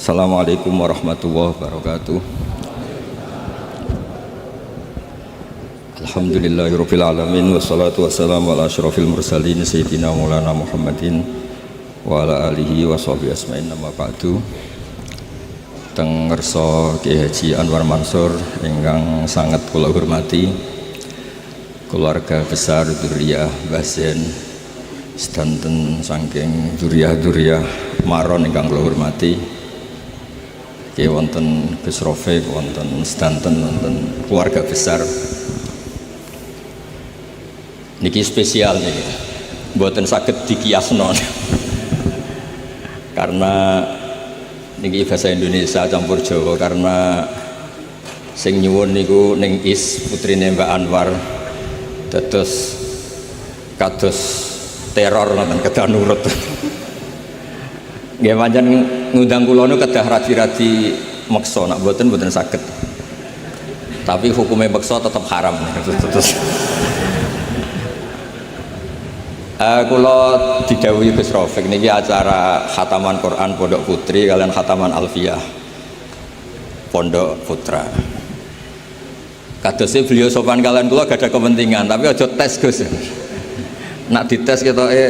Assalamualaikum warahmatullahi wabarakatuh. Alhamdulillahirabbil alamin wassalatu wassalamu ala asyrofil mursalin sayyidina maulana Muhammadin wa ala alihi washabihi asma'in amma ba'du. Teng ngersa Kyai Haji Anwar Mansur ingkang sangat kula hormati, keluarga besar dzurriyyah Mbah Zain sedanten saking dzurriyyah maron ingkang kula hormati. Nggih wonten Gus Rafiq, wonten sedanten, wonten keluarga besar. Niki spesial niki. Mboten saged dikiasno. Karena niki bahasa Indonesia campur Jawa, karena sing nyuwun niku ning Is putrine Mbak Anwar dados kados teror ngoten kedah nurut. Nggih pancen ngundang kula niku kedah radi-radi meksa, nak mboten saged. Tapi hukumnya meksa tetap haram. Kula didhawuhi Gus Rafiq niki acara khataman Quran Pondok Putri kalian khataman Alfiyah Pondok Putra. Kadosé beliau sopan kalian kula gak ada kepentingan, tapi aja tes Gus. Nak dites ketoke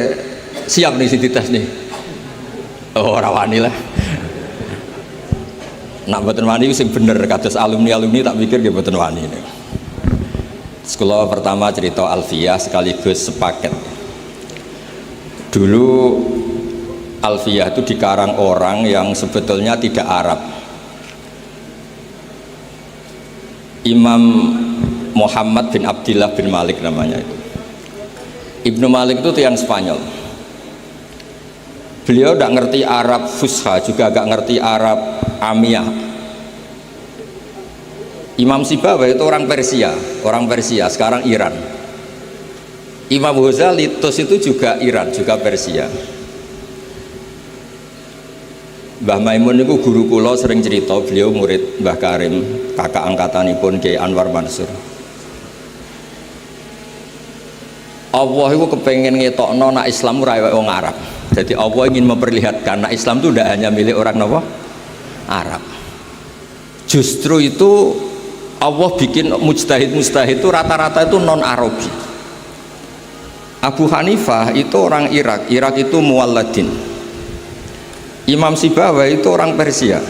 siap nih si dites nih. Oh, ora wani lah. Nak mboten wani sing bener kados alumni tak pikir nggih mboten wani. Sekolah pertama cerita Alfiyah sekaligus sepaket. Dulu Alfiyah itu dikarang orang yang sebetulnya tidak Arab. Imam Muhammad bin Abdillah bin Malik namanya itu. Ibnu Malik itu tiang Spanyol. Beliau tidak ngerti Arab Fusha, juga gak ngerti Arab Amiyah. Imam Sibawayh itu orang Persia, sekarang Iran. Imam Ghazali itu juga Iran, juga Persia. Mbah Maimun itu guru kula sering cerita, beliau murid Mbah Karim, kakak angkatanipun Kyai Anwar Mansur. Allah itu kepengen ngetokno nak Islam ora kaya wong Arab. Jadi Allah ingin memperlihatkan nak Islam itu tidak hanya milik orang Arab. Justru itu Allah bikin mujtahid itu rata-rata itu non Arabi. Abu Hanifah itu orang Irak itu Muwalladin. Imam Sibawayh itu orang Persia.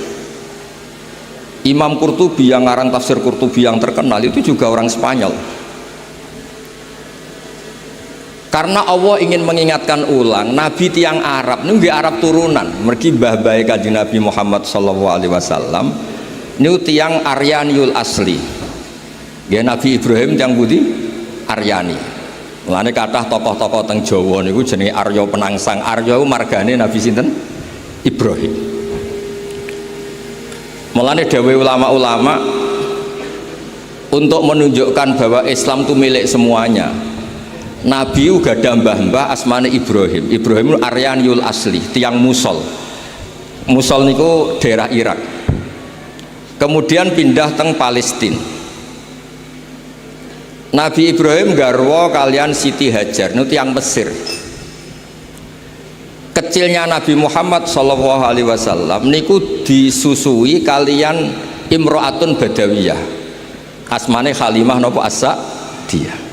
Imam Qurtubi yang ngarang tafsir Qurtubi yang terkenal itu juga orang Spanyol. Karena Allah ingin mengingatkan ulang, Nabi tiang Arab, ini nggih Arab turunan, mergi mbah-mbahe Kanjeng Nabi Muhammad sallallahu alaihi wasallam, niku tiang Aryaniul asli. Nggih Nabi Ibrahim tiang budi Aryani. Mulane kathah tokoh-tokoh teng Jawa niku jenenge Arya Penangsang. Arya margane Nabi sinten? Ibrahim. Mulane dawuh ulama-ulama untuk menunjukkan bahwa Islam itu milik semuanya. Nabi uga ada mbah-mbah asmane Ibrahim. Ibrahim itu Aryaniul asli, tiang Musol. Musol niku daerah Irak. Kemudian pindah teng Palestina. Nabi Ibrahim garwa kalian Siti Hajar, niku tiang Mesir. Kecilnya Nabi Muhammad sallallahu alaihi wasallam niku disusui kalian Imro'atun Badawiyah. Asmane Halimah napa As-Sa'diyah.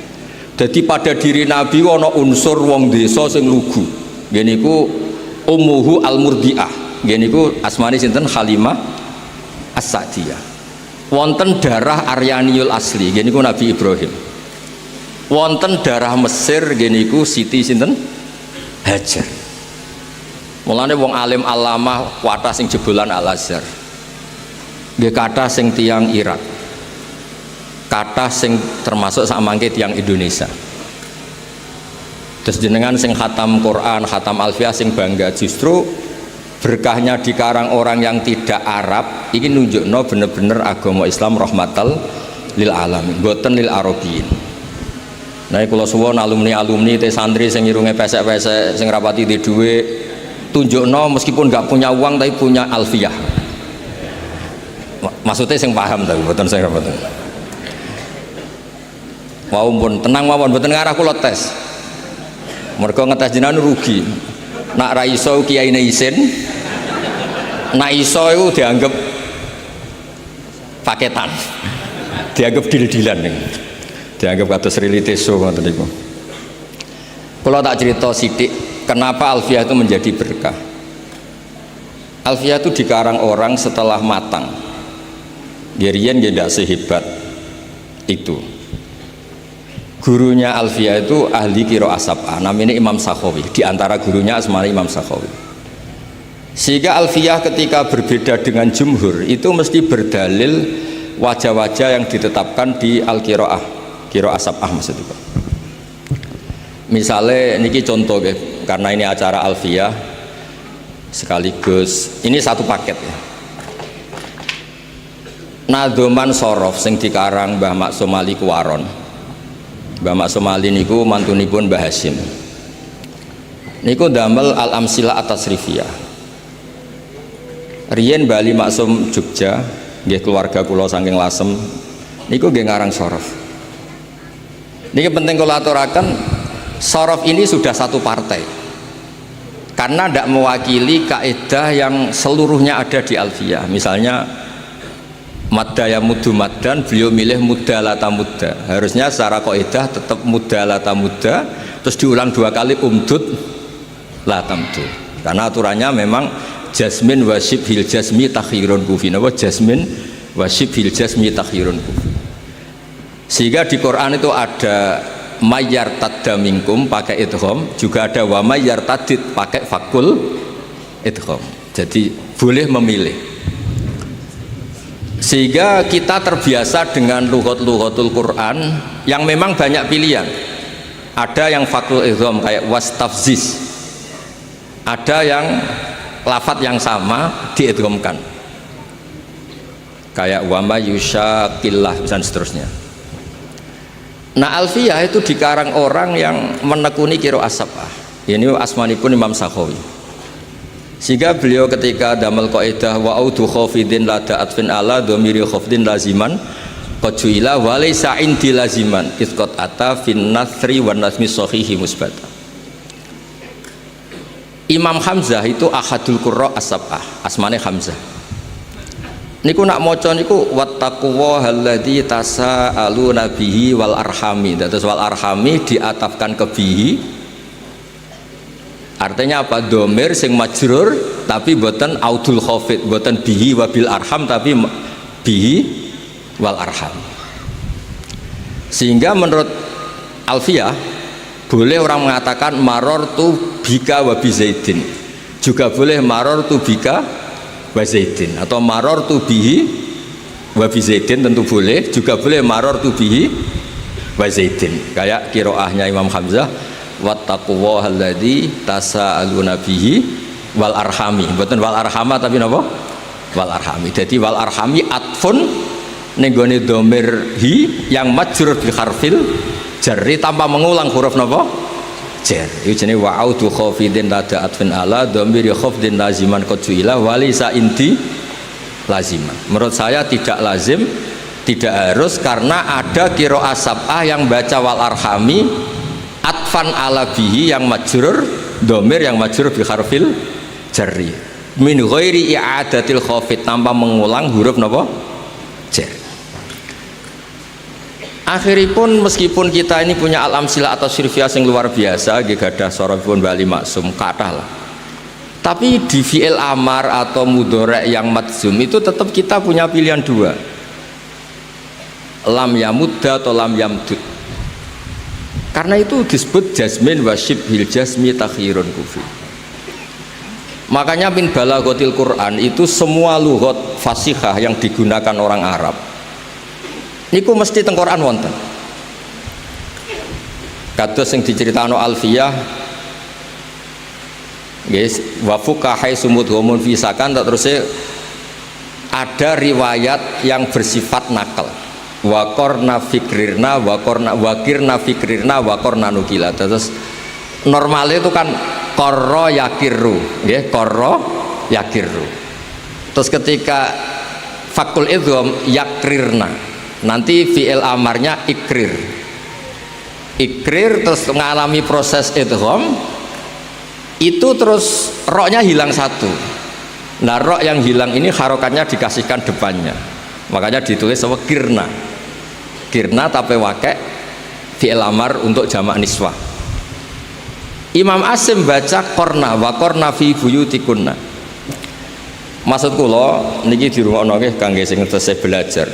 Jadi pada diri Nabi ana unsur wong desa sing lugu. Nggih niku ummuhu al-murdiah. Nggih niku asmane sinten? Halimah As-Sa'diyah. Wonten darah Aryaniul asli, nggih niku Nabi Ibrahim. Wonten darah Mesir, nggih niku Siti sinten? Hajar. Mulane wong alim alamah kathah sing jebolan Al-Azhar. Nggih kathah sing tiyang Irak. Kata sing termasuk samangke tiang Indonesia. Terus jenengan sing khatam Quran, khatam Alfiyah sing bangga, justru berkahnya dikarang orang yang tidak Arab ini nunjukno bener-bener agama Islam rahmatal lil alamin, boten lil arabiyin. Nah kula suwun alumni te santri sing irunge pesek-pesek sing rapati di dhuwit tunjukno meskipun nggak punya uang tapi punya Alfiyah. Maksudnya sing paham tapi boten sing rapati. Mau pun tenang mawon mboten ngarah kula tes. Mergo ngetes jenengan rugi. Nak ra iso kiyaine isin nak iso itu dianggap paketan, dianggap deal-dealan nih, dianggap kados riliteso ngoten niku. Kalau tak cerita sidik, kenapa Alfiyah itu menjadi berkah. Alfiyah itu dikarang orang setelah matang. Gerian dia tidak sehebat itu. Gurunya Alfiyah itu ahli qiraah sab'ah, namanya Imam Sakhawi. Di antara gurunya asmane Imam Sakhawi. Sehingga Alfiyah ketika berbeda dengan jumhur itu mesti berdalil wajah-wajah yang ditetapkan di al-qiraah, qiraah sab'ah maksudnya. Misalnya niki contoh ya, karena ini acara Alfiyah sekaligus ini satu paket ya. Nadhoman Sorof sing dikarang Mbah Maksum Ali Kuwaron. Mbah Maksum Ali niku mantunipun Mbah Hasyim. Niku damel Al-Amsilah At-Tasrifiyah. Riyen Bali Maksum Jogja, nggih keluarga kula saking Lasem, niku nggih ngarang Sorof. Niki penting kula aturaken, Sorof ini sudah satu partai. Karena tidak mewakili kaidah yang seluruhnya ada di Alfiyah. Misalnya madda ya muddu maddan, beliau milih mudda lata mudda. Harusnya secara kaidah tetap mudda lata mudda, terus diulang dua kali umdud lata muddu. Karena aturannya memang jasmin wa syibhil jasmi takhirun kufi. Napa jasmin wa syibhil jasmi takhirun kufi. Sehingga di Quran itu ada mayyar tadda minkum pakai idgham, juga ada wa mayyar tadid pakai fakul idgham. Jadi boleh memilih. Sehingga kita terbiasa dengan lughatul Quran yang memang banyak pilihan. Ada yang fakul idgham kayak wastafziz, ada yang lafadz yang sama diidghamkan kayak wa may yusyaqillah dan seterusnya. Nah Alfiyah itu dikarang orang yang menekuni qiraah sab'ah. Ini asmanipun Imam Sakhawi. Sehingga beliau ketika damel kaidah wa audu khafidin la da'atfin ala dhamiri khafdin laziman qad ju'ila wa laysa indi laziman isqat ata fin nasri wan nazmi sahihi musbata. Imam Hamzah itu ahadul qurra as-sab'ah, asmane Hamzah. Niku nak maca niku wattaquwa alladzi tasaaluna bihi wal arhami. Terus wal arhami diatafkan ke bihi. Artinya apa? Domir sing majrur tapi boten audul khafid, boten bihi wabil arham tapi bihi wal arham. Sehingga menurut Alfiyah boleh orang mengatakan marortu bika wa bizaidin, juga boleh marortu bika wa zaidin, atau marortu bihi wa bizaidin tentu boleh, juga boleh marortu bihi wa zaidin. Kayak qiraahnya Imam Hamzah wattaqullaha alladzi tasaaluna bihi wal arhami, mboten wal arhama tapi napa wal arhami. Jadi wal arhami atfun ning gone dhamir hi yang majrur bi harfil jarri tanpa mengulang huruf napa jar. Iku jenenge wa'udu khafidin lada atfin ala dhamir khafdin laziman qad ju'ila walisa inti laziman. Menurut saya tidak lazim, tidak harus, karena ada qiraah sab'ah yang baca wal arhami atfan ala bihi yang majrur dhamir yang majrur bi harfil jarri min ghairi i'adatil khafid, tanpa mengulang huruf napa jar. Akhiripun meskipun kita ini punya al-amsilah atau sirfiyah yang luar biasa, gadah sorofipun Bali Maksum kathah lah, tapi di fi'il amar atau mudhari' yang madzum itu tetap kita punya pilihan dua, lam yamudda atau lam yamdud. Karena itu disebut jasmin wa syibhil jasmi takhirun kufi. Makanya min balaghatil Quran itu semua lughat fasihah yang digunakan orang Arab niku mesti teng Quran wonten. Kados sing diceritakno Alfiyah nggih wa fuqahai sumud ghamun fi sakan, terusé ada riwayat yang bersifat nakal. Wa qarna fikrirna wa qarna wakirna fikrirna wa qarna nukila. Terus normalnya itu kan qarra yakirru, nggih qarra yakirru. Terus ketika fakul idgham yakrirna, nanti fi'il amarnya ikrir terus mengalami proses idgham itu, terus roknya hilang satu. Nah ro yang hilang ini harokatnya dikasihkan depannya, makanya ditulis apa kirna. Kirna tapi wake fi'il amar untuk jamak niswah. Imam Asim baca korna wa korna fi buyutikunna. Maksud kula niki dirungokno nggih kangge sing tesih belajar.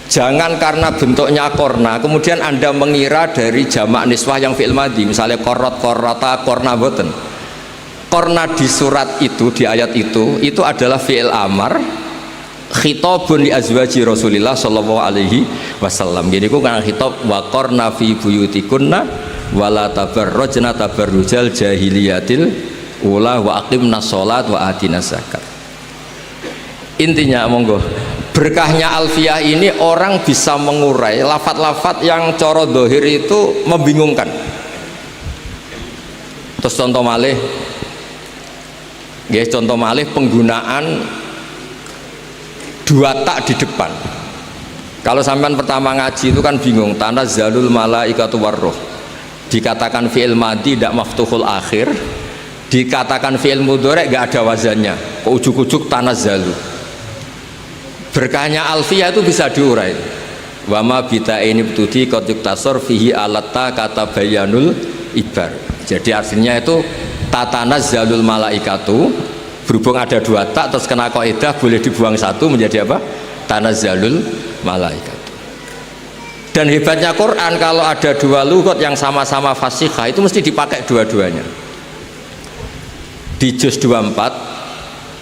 Jangan karena bentuknya korna kemudian Anda mengira dari jamak niswah yang fi'il madhi, misalnya korot, korota, korna boten. Korna di surat itu, di ayat itu adalah fi'il amar khitabun li azwaji Rasulillah sallallahu alaihi wasallam. Jadi ku kan khitab wa qarna fi buyutikunna wala tabarrajna tabarrujal jahiliyatil ula wa aqimna sholat wa atina zakat. Intinya monggo berkahnya alfiyah ini orang bisa mengurai lafat-lafat yang coro dohir itu membingungkan. Terus contoh malih guys, contoh malih penggunaan dua tak di depan. Kalau sampean pertama ngaji itu kan bingung, tanazzalul malaikatu warruh. Dikatakan fi'il madhi tidak maftuhul akhir, dikatakan fi'il mudhari' enggak ada wazannya. Kok ujuk-ujuk tanazzalu. Berkahnya alfiyah itu bisa diurai. Wa ma bita ini btudi qad yuktasar fihi alatta kata bayanul ibar. Jadi artinya itu tatanazzalul malaikatu, berhubung ada dua tak terus kena kaidah boleh dibuang satu menjadi apa? Tanazzalul malaikatu. Dan hebatnya Quran kalau ada dua lughat yang sama-sama fasihah itu mesti dipakai dua-duanya. Di juz 24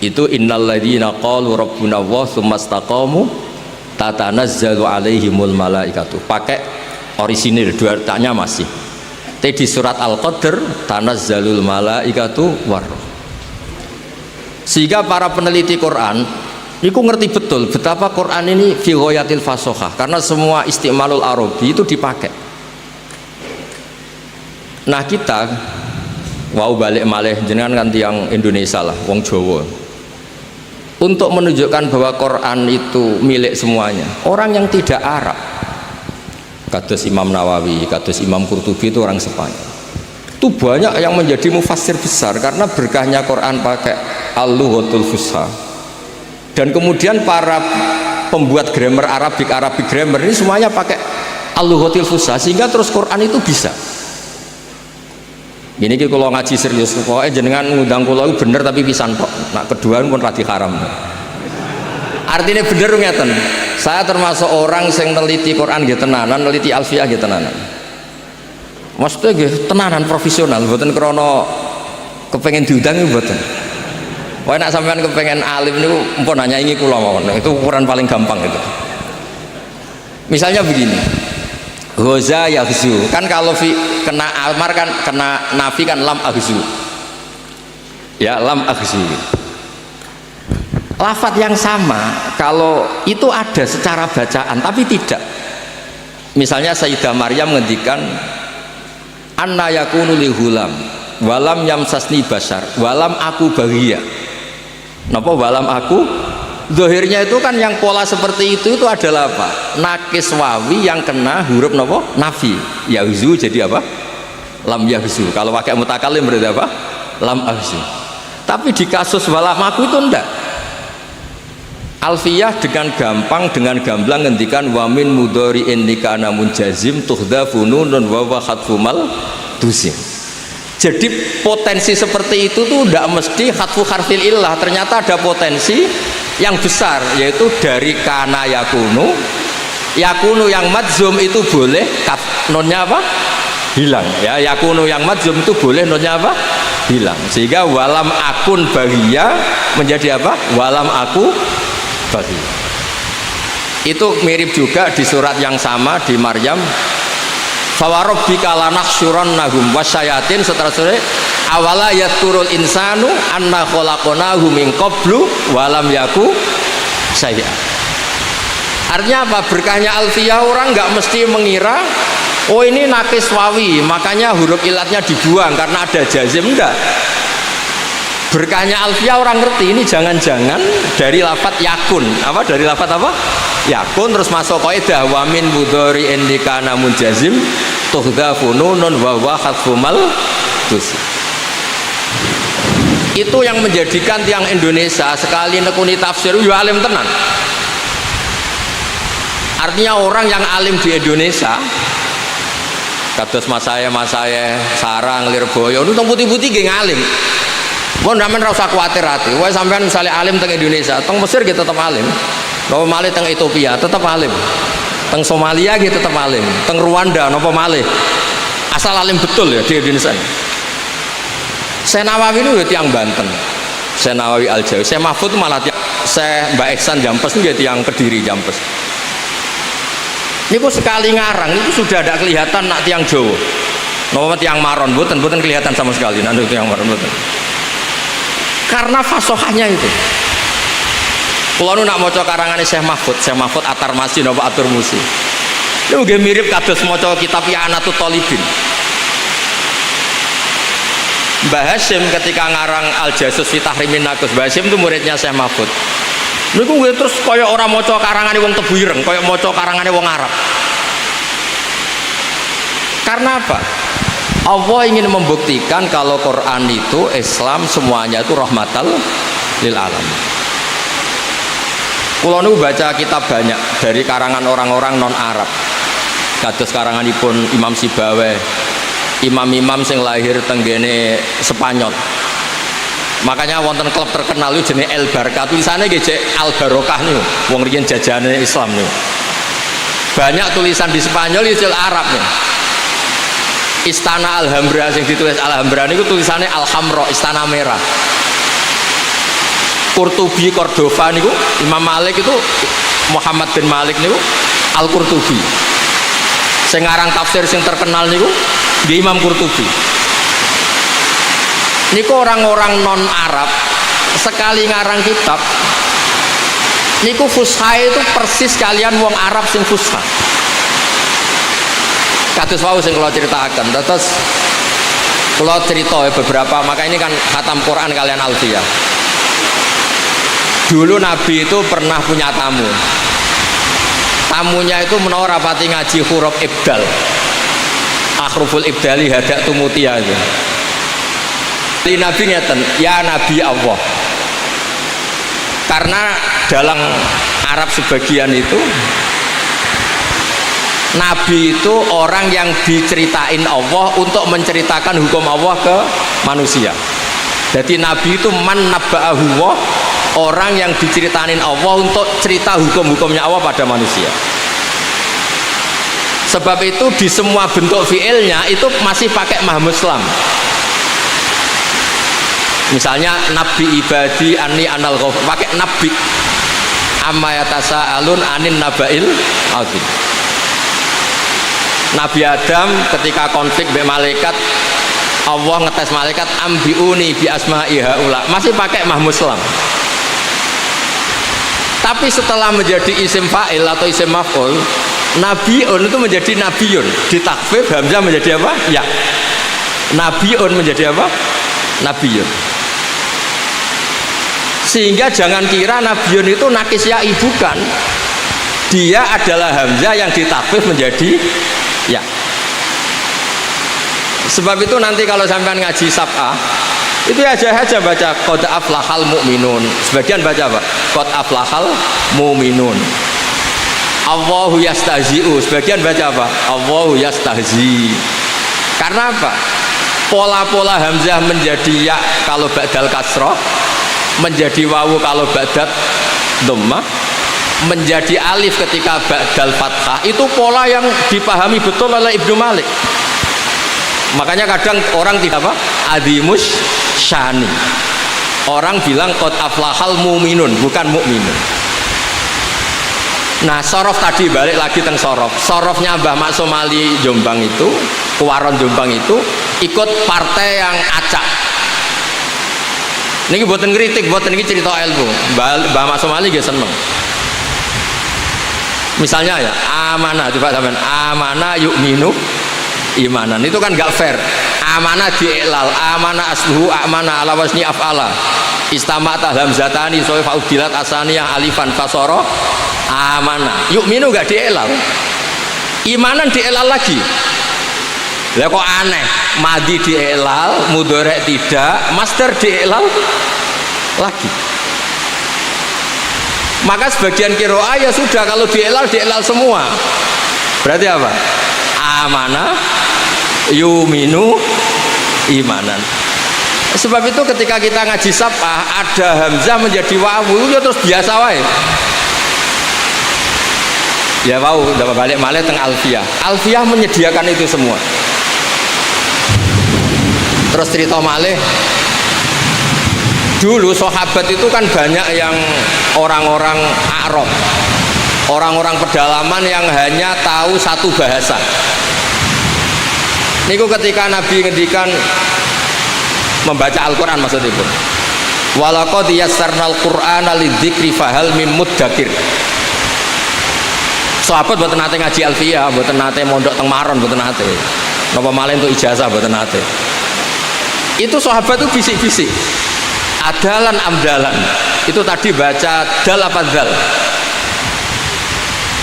itu innalladzina qalu rabbuna Allah tsumma istaqamu tatanazzalu alaihimul malaikatu. Pakai orisinil dua taknya masih. Tapi di surat Al-Qadr tanazzalul malaikatu warruh. Sehingga para peneliti Quran niku ngerti betul betapa Quran ini fi ghayatil fasohah karena semua istimalul arabi itu dipakai. Nah kita wau balik malih jenengan kan tiang Indonesia lah, wong Jawa. Untuk menunjukkan bahwa Quran itu milik semuanya, orang yang tidak Arab, kados Imam Nawawi, kados Imam Qurtubi itu orang Spanyol. Itu banyak yang menjadi mufassir besar karena berkahnya Quran pakai al-lughatul fusha. Dan kemudian para pembuat grammar Arabic grammar ini semuanya pakai al-lughatil fusha sehingga terus Quran itu bisa. Gini kalau ngaji serius, pokoknya jenengan ngundang kula itu bener tapi pisan kok. Nak kedua pun radi haram. Artinya bener ngeten. Saya termasuk orang yang neliti Quran nggih tenanan, neliti alfiyah nggih tenanan. Maksudnya nggih tenanan profesional, mboten krana kepengen diundang mboten. Wah nak sampean kepengen alim niku mpun nyanyi kula mawon. Itu ukuran paling gampang itu. Misalnya begini. Ghoza yaghzu kan kalau kena almar kan kena nafi kan lam aghzu. Ya lam aghzu. Lafadz yang sama kalau itu ada secara bacaan tapi tidak. Misalnya Sayyidah Maryam ngendikan anna yakunu li hulam walam yamsasni basar walam aku baghia. Napa walam aku? Zahirnya itu kan yang pola seperti itu adalah apa? Nakis wawi yang kena huruf napa? Nafi. Yahzu jadi apa? Lam yahzu. Kalau pakai mutakalim berarti apa? Lam ahzu. Tapi di kasus walam aku itu enggak. Alfiyah dengan gampang dengan gamblang ngendikan wamin mudhari'in nikana munjazim tuhdhafu nunun wa wa khatfumal tuzim. Jadi potensi seperti itu tuh tidak mesti khatfu harfil illah, ternyata ada potensi yang besar yaitu dari kana yakunu yang madzum itu boleh nonnya apa? Hilang ya. Yakunu yang madzum itu boleh nonnya apa? Hilang, sehingga walam akun baghia menjadi apa? Walam aku baghia. Itu mirip juga di surat yang sama di Maryam fawarabbika lanahsyurannahum wasyayatin seterusnya awala yaturul insanu anna khalaqnahu min qablu walam yaku syai'a. Artinya apa? Berkahnya alfiyah orang nggak mesti mengira oh ini nakis wawi makanya huruf ilatnya dibuang karena ada jazim, enggak. Berkahnya alfiyah orang ngerti ini jangan-jangan dari lafadz yakun apa? Dari lafadz apa? Yakun terus masuk kaidah wa min mudhari'in likana munjazim tuhdhafu nunun wa wa khatfumal tusi. Itu yang menjadikan tiang Indonesia sekali nekuni tafsir yo alim tenan. Artinya orang yang alim di Indonesia kados mas saya Sarang Lirboyo itu teng putih-putih nggih ngalim. Mun sampean ora usah kuwatir ati. Wae sampean misalnya alim teng Indonesia, teng Mesir gitu tetap alim. Napa malih teng Ethiopia tetap alim. Teng Somalia gitu tetap alim. Teng Rwanda napa malih. Asal alim betul ya di Indonesia. Saya Nawawi itu ya tiang Banten. Saya Nawawi Al-Jawi. Saya Mahfud itu malah tiang. Saya Mbak Ihsan Jampes itu ya tiang Kediri Jampes. Ini kok sekali ngarang itu sudah ada kelihatan nak tiang Jawa. Napa tiang Maron mboten kelihatan sama sekali nanti tiang Maron mboten. Karena fasohahnya itu. Kalau nak maca karangane Syekh Mahfud Atar Masi napa Atur Musi. Itu nggih mirip kados maca kitab I'anatut Thalibin. Mbah Hasyim ketika ngarang Al-Jasus fi Tahrimin Nakus, Mbah Hasyim itu muridnya Syekh Mahfud. Niku nggih terus kaya ora maca karangane wong Tebu Ireng, kaya maca karangane wong Arab. Karena apa? Allah ingin membuktikan kalau Quran itu Islam semuanya itu rahmatal lil alamin. Kula niku baca kitab banyak dari karangan orang-orang non Arab. Kados karanganipun Imam Sibawayh, imam-imam sing lahir tenggene Spanyol. Makanya wonten klub terkenal itu jenis El Barca, tulisannya gejek Al Barokah nih, wong riyen jajane Islam nih. Banyak tulisan di Spanyol itu Arab nih. Istana Alhambra yang ditulis Alhambra itu tulisannya Alhamra, Istana Merah. Qurtubi Cordova niku Imam Malik itu Muhammad bin Malik niku Al Qurtubi. Sing ngarang tafsir sing terkenal niku nggih Imam Qurtubi. Niku orang-orang non Arab sekali ngarang kitab niku fusha itu persis kalian wong Arab sing fusha. Kados wau sing kula critakaken. Terus kula cerita beberapa, maka ini kan khatam Quran kalian Alfiyah. Dulu Nabi itu pernah punya tamu. Tamunya itu menawa rapati ngaji huruf ibdal. Akhruful ibdali hadak tumutia itu. Di Nabi ngeten, ya Nabi Allah. Karena dalam Arab sebagian itu Nabi itu orang yang diceritain Allah untuk menceritakan hukum Allah ke manusia. Jadi Nabi itu man nabba'ahu Allah, orang yang diceritain Allah untuk cerita hukum-hukumnya Allah pada manusia. Sebab itu di semua bentuk fiilnya itu masih pakai mahmuslam. Misalnya Nabi ibadi anni anal ghafur, pakai nabi. Amma yatasaalun anin nabail azim. Nabi Adam ketika konflik dengan malaikat, Allah ngetes malaikat ambiuni bi asma'i haula, masih pakai mahmuslam. Tapi setelah menjadi isim fa'il atau isim maf'ul, nabiun itu menjadi nabiyun, ditakfif hamzah menjadi apa? Ya. Nabiun menjadi apa? Nabiyun. Sehingga jangan kira nabiyun itu nakis ya'i, bukan. Dia adalah hamzah yang ditakfif menjadi ya. Sebab itu nanti kalau sampean ngaji sab'ah itu aja baca qad aflahal mu'minun. Sebagian baca apa? Qad aflahal mu'minun. Allahu yastahzi'u. Sebagian baca apa? Allahu yastahzi. Karena apa? Pola-pola hamzah menjadi ya kalau ba'dal kasrah, menjadi wawu kalau ba'dal dhammah, menjadi alif ketika ba'dal fathah, itu pola yang dipahami betul oleh Ibnu Malik. Makanya kadang orang tidak apa? Adimus syani. Orang bilang qad aflahal mu'minun, bukan mu'minun. Nah, sorof tadi balik lagi teng sorof. Sorofnya Mbah Mak Somali Jombang itu, Kuwaron Jombang itu ikut partai yang acak. Niki buatan kritik, buatan ini cerita ilmu. Mbah Mak Somali gak seneng. Misalnya ya, amanah, coba sampean, amanah yu'minu imanan, itu kan gak fair. Amanah di'ilal, amanah asluhu, amanah ala wasni af'ala, istamata hamzatani so'i fa'udilat asani yang alifan fasoro amanah. Yu'minu gak di'ilal, imanan di'ilal lagi. Lah kok aneh, madi diiklal, mudhari tidak, masdar diiklal lagi. Maka sebagian qiraah ya sudah, kalau diiklal semua. Berarti apa? Amana yuminu imanan. Sebab itu ketika kita ngaji sabah ada hamzah menjadi wawu ya terus biasa wae. Ya wawu udah balik malih teng alfiyah. Alfiyah menyediakan itu semua. Terus cerita malih, dulu sahabat itu kan banyak yang orang-orang Arab, orang-orang pedalaman yang hanya tahu satu bahasa. Niku ketika Nabi ngendikan membaca Al-Quran maksudnya pun, walaqad yassarnal Qur'ana lidzikri fahal mim muddakir. Sahabat mboten nate ngaji alfiyah, mboten nate mondok teng Maron, mboten nate. Napa malih untuk ijazah mboten nate. Itu sahabat itu bisik-bisik. Adalan amdalan. Itu tadi baca dal apa dal?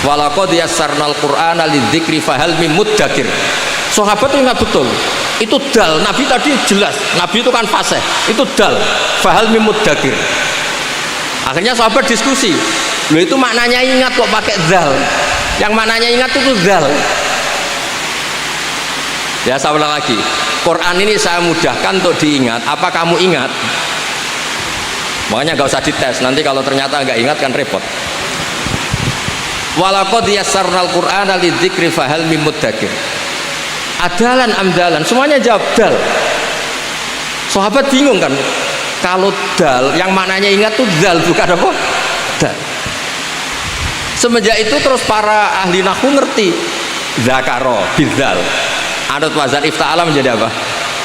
Walaqad yassarnal Qur'ana lidzikri fahal mim muddakir. Sahabat itu ingat betul. Itu dal, Nabi tadi jelas. Nabi itu kan fasih. Itu dal, fahal mim muddakir. Akhirnya sahabat diskusi. Loh itu maknanya ingat kok pakai dal. Yang maknanya ingat itu dal. Ya saya ulang lagi. Quran ini saya mudahkan untuk diingat. Apa kamu ingat? Makanya gak usah dites. Nanti kalau ternyata gak ingat kan repot. Walaqad yassarnal Qur'ana lidzikri fahal mim muddakir. Adalan amdalan, semuanya jawab dal. Sahabat bingung kan, kalau dal yang maknanya ingat tuh dal, bukan apa? Dal. Semenjak itu terus para ahli nahwu ngerti zakaro bidzal. Adot wazan ifta'ala menjadi apa?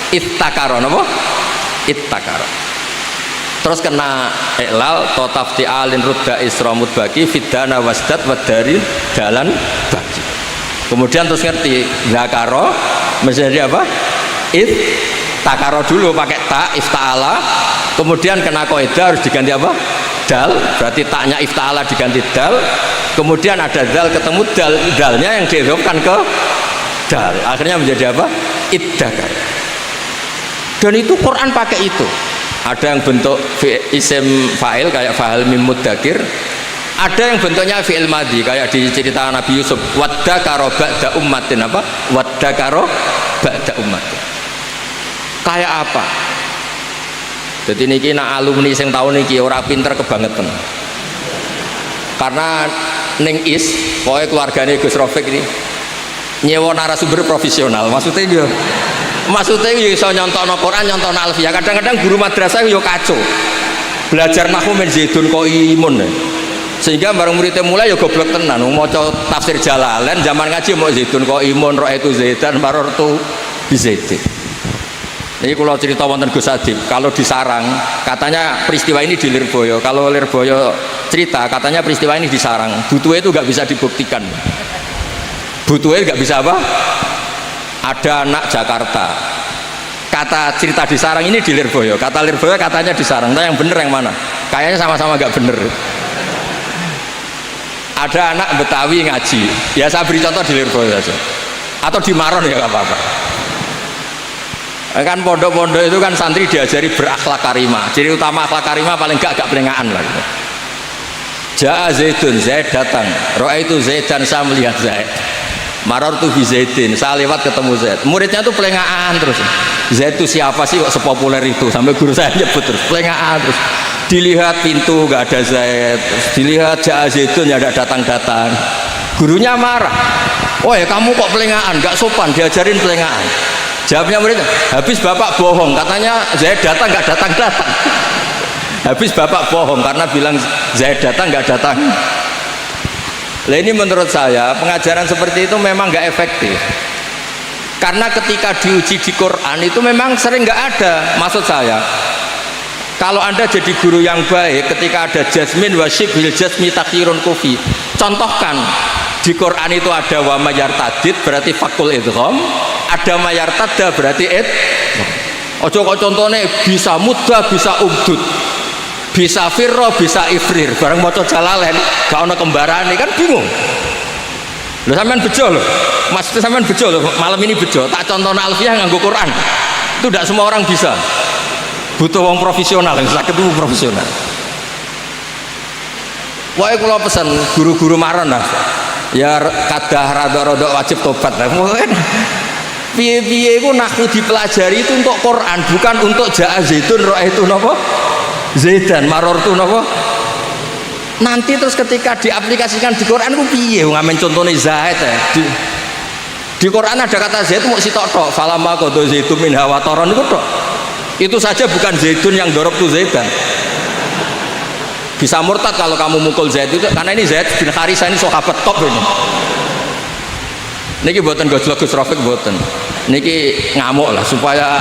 Ittakaro, apa? Ittakaro. Terus kena iklal totafti alin rudda isramut bagi fidana wasdat wadari dalan bagi. Kemudian terus ngerti zakaro menjadi apa? Takaro dulu pakai ta ifta'ala, kemudian kena kaidah harus diganti apa? Dal, berarti taknya ifta'ala diganti dal, kemudian ada dal ketemu dal, dalnya yang diidhofkan ke dal, akhirnya menjadi apa? Iddakar. Dan itu Quran pakai itu. Ada yang bentuk isim fa'il kayak fa'al mim muddakir, ada yang bentuknya fi'il madhi kayak di cerita Nabi Yusuf, waddakaro ba'da ummatin, apa? Waddakaro ba'da ummatin. Kayak apa? Jadi niki nak alumni sing tahun niki ora pinter kebangetan. Karena ning is, pokoknya keluarganya Gus Rafiq ini nyewa narasumber profesional. Maksudnya dia iso nyontokno Quran, nyontokno alfiyah. Kadang-kadang guru madrasah yo kacau. Belajar nahwu men Zaidun Qaimun. Sehingga bareng muridnya mulai ya goblok tenan, maca tafsir Jalalain zaman ngaji mau Zaidun Qaimun, ra'aitu Zaidan marartu bi Zaidin. Ini kalau cerita wonten Gus Adib, kalau di Sarang katanya peristiwa ini di Lirboyo, kalau Lirboyo cerita katanya peristiwa ini di Sarang. Butuhnya itu nggak bisa dibuktikan. Butuhnya nggak bisa apa? Ada anak Jakarta. Kata cerita di Sarang ini di Lirboyo, kata Lirboyo katanya di Sarang. Nah, yang bener yang mana? Kayaknya sama-sama nggak bener. Ada anak Betawi ngaji, ya saya beri contoh di Lirboyo saja, atau di Maron ya nggak apa-apa. Kan pondok-pondok itu kan santri diajari berakhlak karimah. Ciri utama akhlak karimah paling gak pelengahan lah gitu. Ja'a Zaidun, Zaid datang. Ra'aitu Zaidan, saya melihat Zaid. Marartu bi Zaidin, saya lewat ketemu Zaid. Muridnya tuh pelengahan terus. Zaid itu siapa sih kok sepopuler itu? Sampai guru saya nyebut terus pelengahan terus. Dilihat pintu gak ada Zaid, dilihat Ja'a Zaidun ya ada datang-datang. Gurunya marah. Oh ya kamu kok pelengahan, gak sopan, diajarin pelengahan. Jawabnya murid, habis bapak bohong, katanya Zaid datang nggak datang-datang. Habis bapak bohong karena bilang Zaid datang nggak datang. Nah ini menurut saya pengajaran seperti itu memang nggak efektif. Karena ketika diuji di Quran itu memang sering nggak ada. Maksud saya, kalau anda jadi guru yang baik, ketika ada jasmin wasyibhil jasmi takhirun kufi, contohkan di Quran itu ada wa mayartadid berarti fakul idgham, ada mayartada berarti ojo kok contohnya bisa mudah bisa ubdud bisa firro bisa ifrir bareng maca Jalalain gak ono kembarane kan bingung lho sampean bejo lho Mas sampean bejo loh, malam ini bejo. Tak contohna alfiah nganggo Quran. Itu tidak semua orang bisa. Butuh wong profesional, yang sakit itu profesional. Wah, kalau pesan guru-guru marah lah. Ya kadah rada-rada wajib tobat lah. Piye-piye itu nahwu dipelajari itu untuk Quran, bukan untuk ja'a zaitun ra'aitu napa? Zaidan marartu napa? Nanti terus ketika diaplikasikan di Quran ku piye ngamen contone Zaid ya. Di Quran ada kata Zaid mau sitok tok, falamma qada zaitun min hawa taron itu tok. Itu saja bukan Zaidun yang dorop tuh Zaidan. Bisa murtad kalau kamu mukul Zaid itu karena ini Zaid bin Harisah ini sahabat top ini. Niki boten gojlok Gus Rafiq boten. Niki ngamuk lah supaya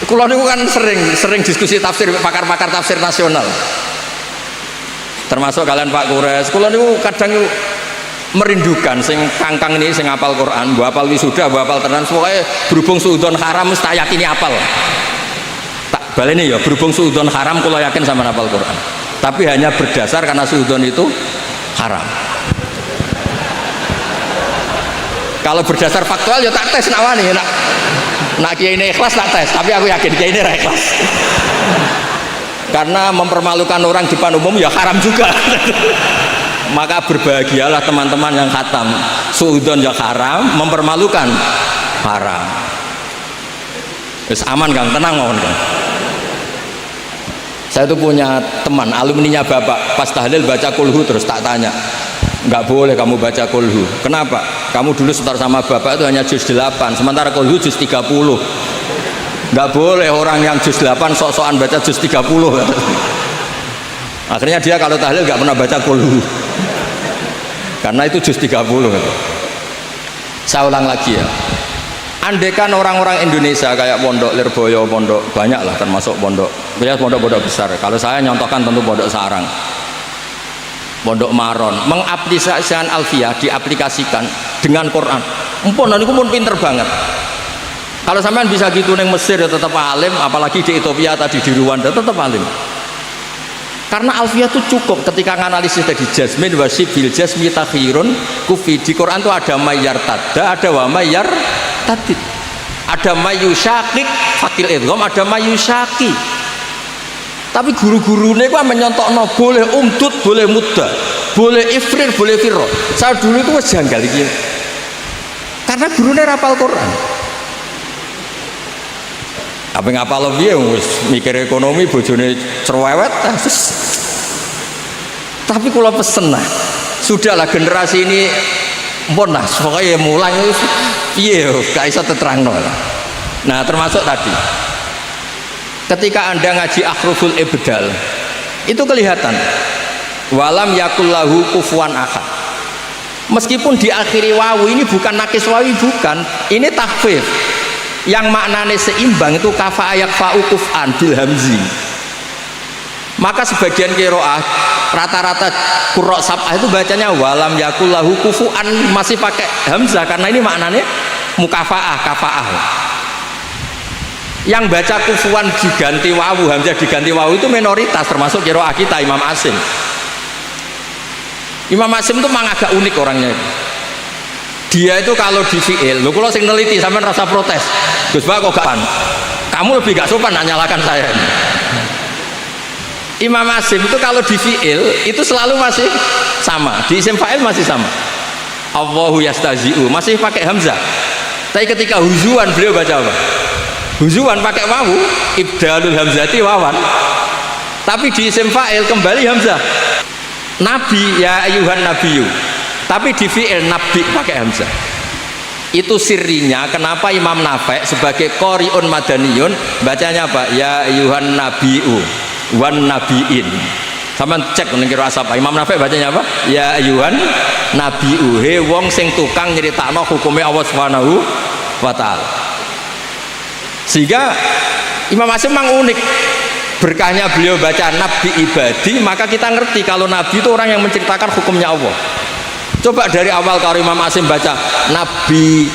kula niku kan sering diskusi tafsir pakar-pakar tafsir nasional. Termasuk kalian Pak Kures. Kula niku kadang merindukan sing kangkang ini sing apal Quran, mbok apal wisuda, mbok apal tenan pokoke berhubung suudon haram mesti tak yakini apal. Tak baleni ya berhubung suudon haram kula yakin sama apal Quran. Tapi hanya berdasar karena suudon itu haram. Kalau berdasar faktual ya tak tes nak wani nak kiai ini ikhlas tak tes, tapi aku yakin kiai ini ra ikhlas. Karena mempermalukan orang depan umum ya haram juga. Maka berbahagialah teman-teman yang khatam suudon yang haram, mempermalukan haram. Terus aman Kang, tenang mohon Kang. Saya tuh punya teman alumninya bapak pas tahlil baca kulhu terus tak tanya, nggak boleh kamu baca kulhu. Kenapa? Kamu dulu setor sama bapak itu hanya juz 8, sementara kulhu juz 30. Nggak boleh orang yang juz 8 sok-sokan baca juz 30. Akhirnya dia kalau tahlil nggak pernah baca kulhu. Karena itu juz 30. Saya ulang lagi ya. Andaikan orang-orang Indonesia kayak Pondok Lirboyo, pondok banyak lah termasuk pondok, banyak pondok-pondok besar. Kalau saya nyontohkan tentu Pondok Sarang, Pondok Maron, mengaplikasikan alfiah diaplikasikan dengan Quran. Empun, ini pun pinter banget. Kalau sampean bisa gitu neng Mesir ya tetap alim, apalagi di Ethiopia tadi di Rwanda tetap alim. Karena alfiah itu cukup ketika nganalisis tadi jazmin wasib bil jazmi takhirun kufi. Di Quran itu ada mayyar tada, ada wa mayyar tadid, ada mayyusyakik fakil idgham, ada mayyusyaki. Tapi guru-gurunya kok menyontokno boleh umdud, boleh mudah, boleh ifrir, boleh firro. Saya dulu itu wis janggal iki. Karena gurunya rapal Quran. Apa ngapal piye wis mikir ekonomi bojone cerewet. Tapi kula pesen lah, sudahlah generasi ini mpun lah pokoknya mulai piye gak iso terangno. Nah, termasuk tadi ketika Anda ngaji akhruful ibdal itu kelihatan walam yakullahu kufuwan ahad. Meskipun diakhiri wawu ini bukan nakis wawi, bukan, ini takhfif yang maknanya seimbang itu kafa ayak fa'ukufan bil hamzi. Maka sebagian qiraah rata-rata qurra sab'ah itu bacanya walam yakullahu kufuan masih pakai hamzah karena ini maknanya mukafaah, kafaah. Yang baca kufuan diganti wawu, hamzah diganti wawu itu minoritas, termasuk qiraah kita Imam Asim. Imam Asim itu memang agak unik orangnya itu. Dia itu kalau di fi'il, lo kalau sing neliti sampean rasa protes, Gus Pak kok gak kamu lebih gak sopan nak nyalakan saya. Imam Asim itu kalau di fi'il itu selalu masih sama, di isim fa'il masih sama. Allahu yastazi'u masih pakai hamzah. Tapi ketika huzuan beliau baca apa? Huzuan pakai wawu, ibdalul hamzati wawan. Tapi di isim fa'il kembali hamzah. Nabi ya ayuhan nabiyyu. Tapi di fi'il nabi pakai hamzah. Itu sirinya kenapa Imam Nafi' sebagai qori'un madaniyun bacanya apa? Ya ayuhan nabiyyu wan nabiin. Sama cek ning kira asap Imam Nafi' bacanya apa? Ya ayuhan nabiyyu, he wong sing tukang nyeritakno hukume Allah Subhanahu wa taala. Sehingga Imam Asim memang unik. Berkahnya beliau baca nabi ibadi, maka kita ngerti kalau nabi itu orang yang menceritakan hukumnya Allah. Coba dari awal kalau Imam Asim baca nabi,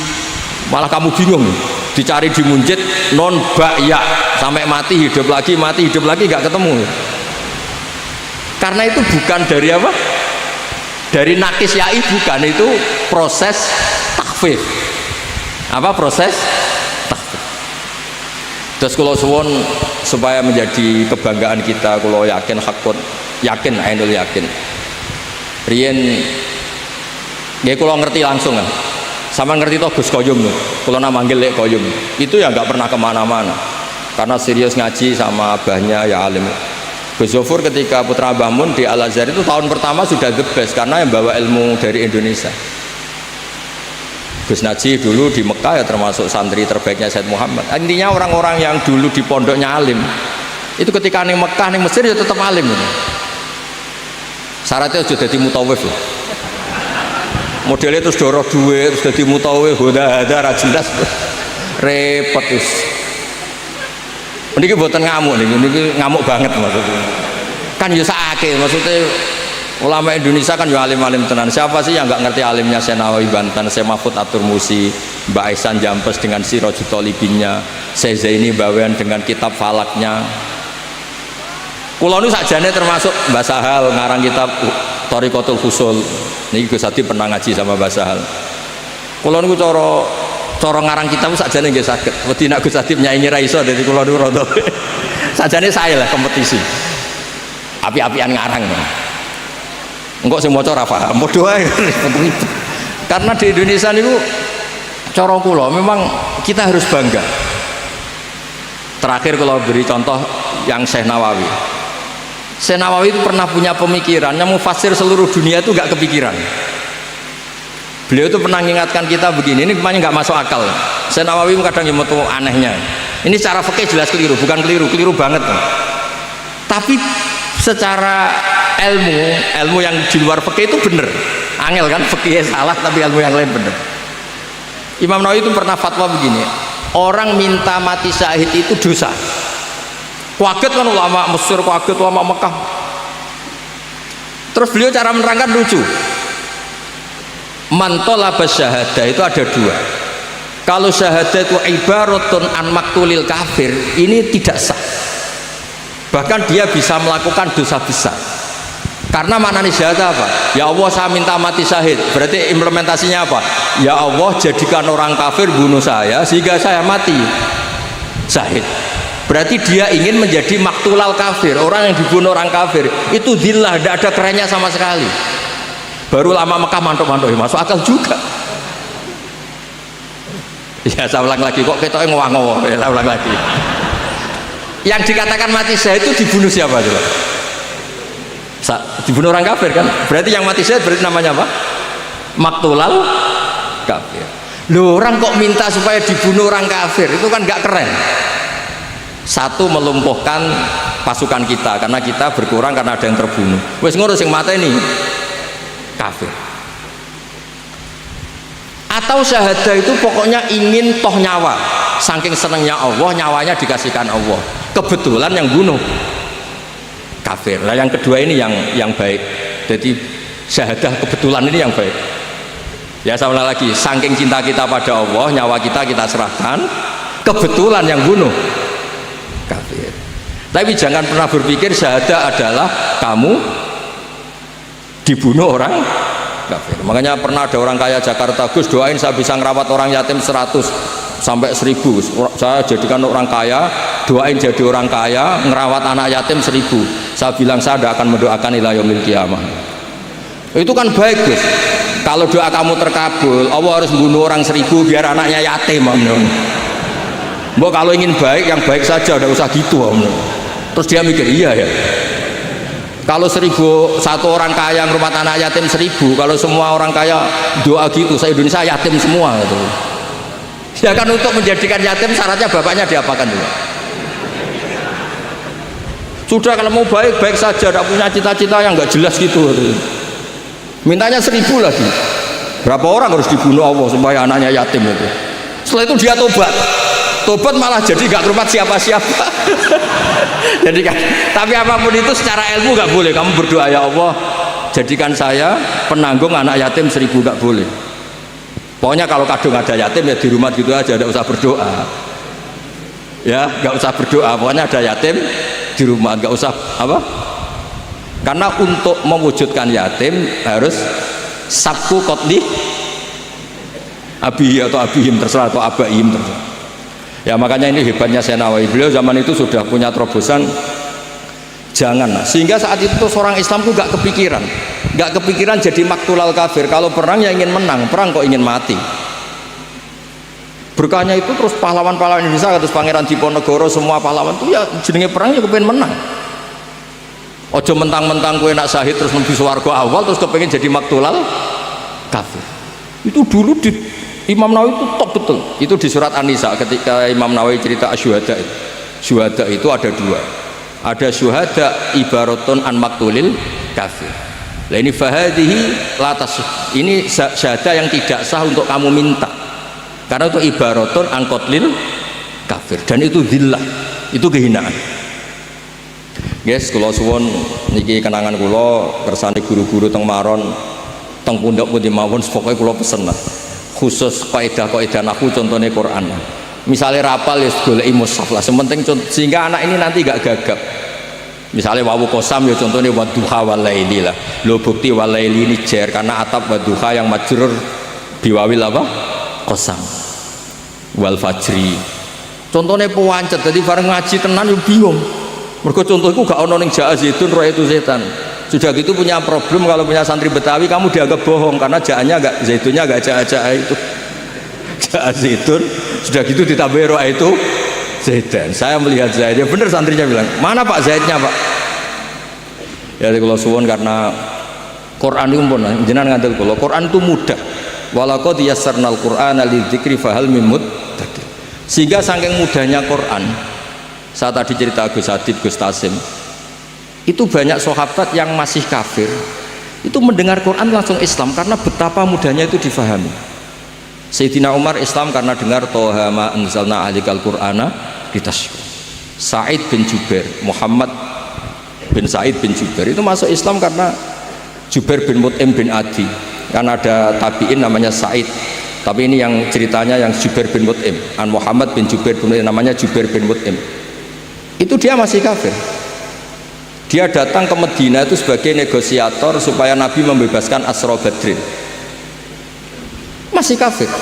malah kamu bingung, dicari di munjid non ba'ya sampai mati hidup lagi nggak ketemu. Karena itu bukan dari apa? Dari nakis yai bukan, itu proses takhfif. Apa proses takhfif? Terus kalau suwon supaya menjadi kebanggaan kita, kalau yakin hakun, yakin ainul yakin. Riyen nggih kula ngerti langsung kan. Sama ngerti toh Gus Koyum tuh. Kula nama manggil Lek Koyum. Itu ya nggak pernah kemana-mana. Karena serius ngaji sama abahnya ya alim. Gus Zofur ketika putra Mbah Mun di Al Azhar itu tahun pertama sudah the best karena yang bawa ilmu dari Indonesia. Gus Najih dulu di Mekah ya termasuk santri terbaiknya Said Muhammad. Intinya orang-orang yang dulu di pondoknya alim itu ketika ning Mekah ning Mesir ya tetap alim gitu. Syaratnya sudah jadi mutawif loh. Modelnya terus doroh duit terus jadi mutawif udah ada jelas repot terus. Ini buatan ngamuk nih, ini ngamuk banget maksudnya. Kan ya sakit maksudnya. Ulama Indonesia kan ya alim-alim tenan. Siapa sih yang nggak ngerti alimnya Syekh Nawawi Banten, Syekh Mahfud At-Turmusi, Mbak Aisan Jampes dengan Sirajul Talibinnya, Syekh Zaini Bawean dengan kitab falaknya. Kulo nu sakjane termasuk Mbah Sahal ngarang kitab Thariqatul Husul. Niki Gus Adi pernah ngaji sama Mbah Sahal. Kulo niku cara ngarang kitab sakjane nggih saged. Wedi nek Gus Adi nyaingi ra iso dadi kulo niku rada. Sakjane saya lah kompetisi. Api-apian ngarang. Enggak sing maca ora paham, padha wae. Karena di Indonesia niku cara kula memang kita harus bangga. Terakhir kalau beri contoh yang Syekh Nawawi. Syekh Nawawi itu pernah punya pemikiran yang mufasir seluruh dunia itu enggak kepikiran. Beliau itu pernah mengingatkan kita begini, ini kemana enggak masuk akal. Syekh Nawawi kadang yang metu anehnya. Ini secara fikih jelas keliru, bukan keliru banget. Tapi secara ilmu yang di luar fikih itu benar. Angel kan fikihnya salah tapi ilmu yang lain benar. Imam Nawawi itu pernah fatwa begini, orang minta mati syahid itu dosa. Kaget kan ulama Mesir, kaget ulama Mekah. Terus beliau cara menerangkan lucu. Man talaba syahadah itu ada dua. Kalau syahadah itu ibaratun an maktulil kafir, ini tidak sah. Bahkan dia bisa melakukan dosa besar. Karena maknanya syahadah apa? Ya Allah saya minta mati syahid. Berarti implementasinya apa? Ya Allah jadikan orang kafir bunuh saya sehingga saya mati syahid. Berarti dia ingin menjadi maktulal kafir. Orang yang dibunuh orang kafir itu zillah, tidak ada kerennya sama sekali. Baru lama Mekah mantuk-mantuk masuk akal juga. Ya saya ulang lagi kok kita ngowah-ngowah. Ya saya ulang lagi. Yang dikatakan mati syahid itu dibunuh siapa coba? Dibunuh orang kafir kan? Berarti yang mati syahid berarti namanya apa? Maktulal kafir. Loh, orang kok minta supaya dibunuh orang kafir? Itu kan gak keren. Satu, melumpuhkan pasukan kita karena kita berkurang karena ada yang terbunuh. Wes ngurus yang mata ini kafir. Atau syahadah itu pokoknya ingin toh nyawa. Saking senangnya Allah, nyawanya dikasihkan Allah. Kebetulan yang bunuh kafir. Nah yang kedua ini yang baik. Jadi syahadah kebetulan ini yang baik. Ya sama lagi, saking cinta kita pada Allah, nyawa kita serahkan. Kebetulan yang bunuh kafir. Tapi jangan pernah berpikir syahadah adalah kamu dibunuh orang kafir. Makanya pernah ada orang kaya Jakarta, Gus doain saya bisa ngerawat orang yatim 100 sampai 1000. Saya jadikan orang kaya, doain jadi orang kaya, ngerawat anak yatim 1000. Saya bilang saya tidak akan mendoakan ila yaumil qiyamah. Itu kan baik Gus. Kalau doa kamu terkabul, Allah harus membunuh orang 1000 biar anaknya yatim. Mbok kalau ingin baik, yang baik saja, tidak usah gitu. Terus dia mikir, iya ya. Kalau 1001 orang kaya ngerumat anak yatim 1000, kalau semua orang kaya doa gitu, saya Indonesia yatim semua gitu. Ya kan untuk menjadikan yatim syaratnya bapaknya diapakan juga. Sudah kalau mau baik saja, tidak punya cita-cita yang nggak jelas gitu. Mintanya 1000 lagi. Berapa orang harus dibunuh Allah supaya anaknya yatim itu. Setelah itu dia tobat malah jadi gak kerumat siapa-siapa. Jadi kan, tapi apapun itu secara ilmu gak boleh. Kamu berdoa ya Allah jadikan saya penanggung anak yatim 1000, gak boleh. Pokoknya kalau kadung ada yatim ya di rumah gitu aja, gak usah berdoa. Ya gak usah berdoa, pokoknya ada yatim di rumah, gak usah apa Karena untuk mewujudkan yatim harus sabku qotli abi atau abihim terserah atau abaihim terserah. Ya makanya ini hebatnya Syekh Nawawi, beliau zaman itu sudah punya terobosan jangan, sehingga saat itu seorang Islam tuh gak kepikiran jadi maktulal kafir. Kalau perang ya ingin menang, perang kok ingin mati. Berkahnya itu terus pahlawan-pahlawan Indonesia, terus Pangeran Diponegoro, semua pahlawan itu ya jenenge perang ya kepengen menang. Ojo mentang-mentang kue nak syahid terus nembi swarga awal terus kepengen jadi maktulal kafir. Itu dulu di Imam Nawawi itu top betul. Itu di surat An-Nisa ketika Imam Nawawi cerita asyuhada. Syuhada itu ada dua. Ada syuhada ibaratun an maktulil kafir. Nah ini fahadihi latas, ini syahada yang tidak sah untuk kamu minta. Karena itu ibaratun an qatlil kafir dan itu dhillah, itu kehinaan. Guys, kula suwun niki kenangan kula kersane guru-guru teng Maron, teng pondok pundi mawon pokoke kula pesen lah. Khusus kaidah-kaidah nahwu contohnya Quran. Misalnya rapal ya goleki mushaf lah, sementing sehingga anak ini nanti gak gagap. Misalnya wawu kosam ya contohnya wadduha walaili lah. Lo bukti walaili ini jar karena atap wadduha yang majrur biwawil apa? Kosam. Wal fajri. Contohnya pewancet, jadi bareng ngaji tenan yo bingung. Mergo contohku gak ono ning Jaa Zaitun roh itu setan. Sudah gitu punya problem kalau punya santri Betawi kamu dianggap bohong karena jaannya gak zaitunnya gak jaa itu. Jaa Zaitun sudah gitu ditambah roh itu Zaidan. Saya melihat Zaid, ya bener santrinya bilang, mana Pak Zaidnya Pak? Ya kalau suwon karena Quran itu pun jenengan ngandel kula, Quran itu mudah. Walaqad yassarnal Qur'ana lidzikri fahal mim muddakir. Sehingga saking mudahnya Quran, saya tadi cerita Gus Adib, Gus Tasim, itu banyak sahabat yang masih kafir itu mendengar Quran langsung Islam karena betapa mudahnya itu difahami. Sayyidina Umar Islam karena dengar Toha ma anzalna alikal Qur'ana ditashkur. Sa'id bin Jubair, Muhammad bin Sa'id bin Jubair itu masuk Islam karena Jubair bin Mut'im bin Adi. Karena ada tabi'in namanya Sa'id, tapi ini yang ceritanya yang Jubair bin Mut'im, an Muhammad bin Jubair bin Mut'im, namanya Jubair bin Mut'im. Itu dia masih kafir. Dia datang ke Medina itu sebagai negosiator supaya Nabi membebaskan Asra Badrin. Masih kafir,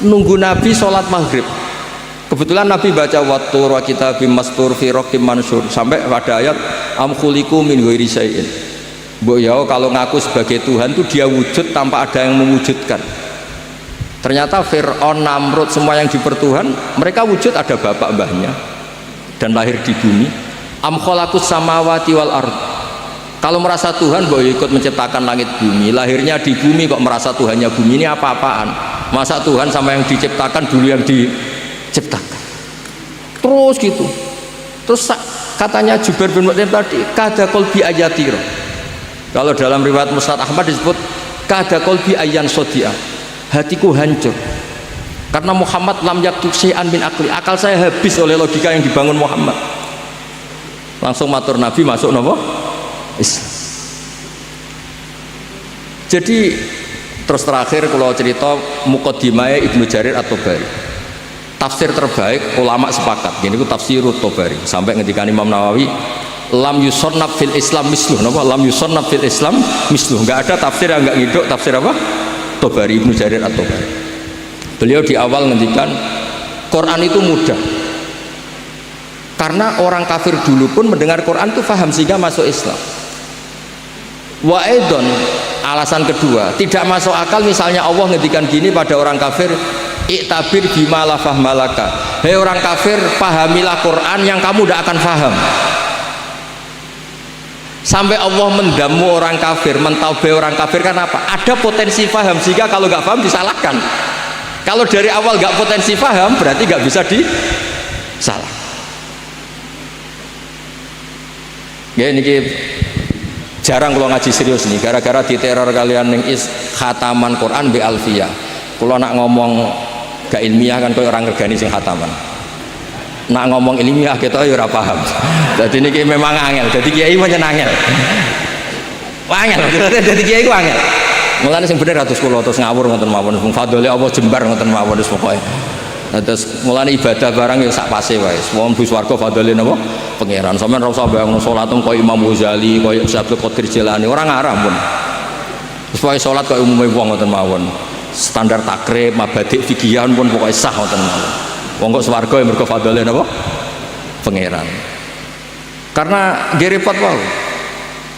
nunggu Nabi sholat maghrib. Kebetulan Nabi baca wattur wa kitabim mastur fi raqim mansur sampai pada ayat am khuliqu min ghairi syai'in. Mbok ya kalau ngaku sebagai Tuhan itu dia wujud tanpa ada yang mewujudkan. Ternyata Fir'aun, Namrud, semua yang dipertuhan mereka wujud ada bapak mbahnya dan lahir di bumi. Am khalaqus samawati wal ard. Kalau merasa Tuhan bahwa ikut menciptakan langit bumi, lahirnya di bumi kok merasa Tuhannya bumi, ini apa-apaan? Masa Tuhan sama yang diciptakan dulu yang diciptakan? Terus gitu. Terus katanya Jubair bin Mut'im tadi, kada qalbi ayatiro. Kalau dalam riwayat Musnad Ahmad disebut kada qalbi ayyan sodiah. Hatiku hancur. Karena Muhammad lam yaktuk syai'an min akli. Akal saya habis oleh logika yang dibangun Muhammad. Langsung matur Nabi masuk nopo? Islam. Jadi terus terakhir kalau cerita Muqaddimah Ibnu Jarir At-Tabari, tafsir terbaik ulama sepakat ini itu tafsirut Tabari sampai ngendikan Imam Nawawi lam yusannaf fil Islam misluh. Napa lam yusannaf fil Islam misluh? Enggak ada tafsir yang enggak ngiduk tafsir apa? Tabari, Ibnu Jarir At-Tabari. Beliau di awal ngendikan Quran itu mudah karena orang kafir dulu pun mendengar Quran itu paham sehingga masuk Islam. Wa aidon, alasan kedua, tidak masuk akal misalnya Allah ngendikan gini pada orang kafir, iktabir bima la fahmalaka. Hei orang kafir, pahamilah Quran yang kamu tidak akan paham. Sampai Allah mendamu orang kafir, mentaubai orang kafir kan apa? Ada potensi paham sehingga kalau nggak paham disalahkan. Kalau dari awal nggak potensi paham berarti nggak bisa disalah. Ya ini jarang kalau ngaji serius nih gara-gara diteror kalian yang khataman Quran bi alfiyah. Kalau nak ngomong gak ilmiah kan kau orang ngergani sing khataman. Nak ngomong ilmiah kita ya ora paham. Jadi ini memang angel. Jadi kiai menyenangel. Angel. Jadi kiai ku angel. Mulane sing bener ratus kula terus ngawur ngoten mawon. Fadhole Allah jembar ngoten mawon wis pokoke. Terus mulane ibadah barang ya sak pase wae. Wong bus warga fadhile napa? Pangeran. Sampeyan ora usah bayangno salat koyo Imam Ghazali, koyo Abdul Qadir Jilani, ora ngarah pun. Terus wae salat koyo umume wong ngoten mawon. Standar takrib, mabadik fikihan pun pokoke sah ngoten mawon. Wong kok swarga ya mergo fadhile napa? Pangeran. Karena nggih repot wae.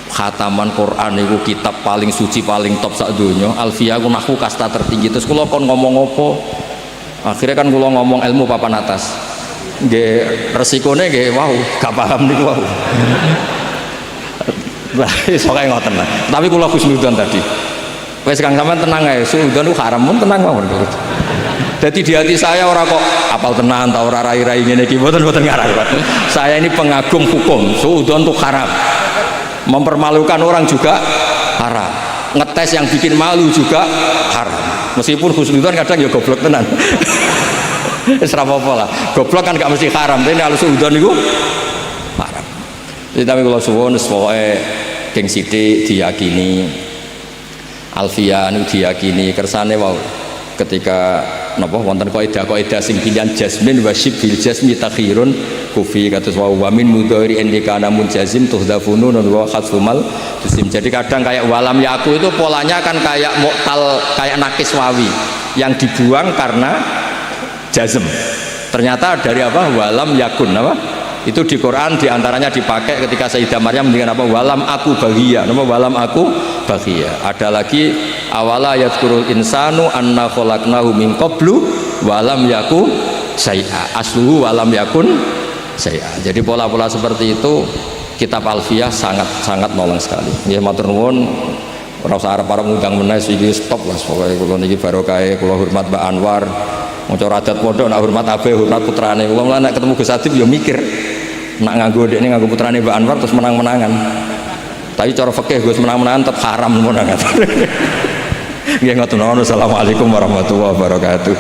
Khataman Quran itu kitab paling suci paling top sak donya. Alfiyah ku nahwu kasta tertinggi. Terus kula kon ngomong apa? Akhirnya kan kula ngomong ilmu papan atas. Nggih resikone nggih wow, gak paham niku wow. Lah iso kae ngoten lah. Tapi kula husnudzon tadi. Wis Kang sampean tenang ae, suudzon ku haram mun tenang mawon. Jadi di hati saya orang kok apal tenan ta ora rai-rai ngene iki mboten ngarah. Saya ini pengagum hukum, suudzon itu haram. Mempermalukan orang juga haram. Ngetes yang bikin malu juga haram. Meskipun husnudzon kadang ya goblok tenan. Wis ora apa-apa lah. Goblok kan gak mesti haram, tapi kalau suudzon niku haram. Tapi kalau suwun pokoke geng sithik diyakini Alfiyah niku diyakini kersane wau ketika napa wonten kaidah sing pilihan jasmin wa syibbil jasmi takhirun kufi kados wa min mudhari indika namun jazim tuhdafunun wa khatsumal jisim. Jadi kadang kayak walam yaku itu polanya kan kayak mu'tal, kayak nakis wawi yang dibuang karena jazm. Ternyata dari apa? Walam yakun apa? Itu di Quran diantaranya dipakai ketika Sayyidah Maryam dengan apa? Walam aku bahagia. Nama walam aku bahagia. Ada lagi awala yadkurul insanu anna khalaqnahu min qablu walam yaku syai'a. Asluhu walam yakun syai'a. Jadi pola-pola seperti itu kitab Alfiyah sangat nolong sekali. Ya matur nuwun. Ora usah arep para ngundang menes iki stop lah pokoke kula niki barokah kula hormat Mbak Anwar. Maca adat pondok nak hormat abe hormat putrane. Kula mulane nek ketemu Gus Adib ya mikir nak nganggo dekne nganggo putrane Mbak Anwar terus menang-menangan. Tapi cara fikih Gus menang-menangan tetap haram menangan. Nggih ngoten. Assalamualaikum warahmatullahi wabarakatuh.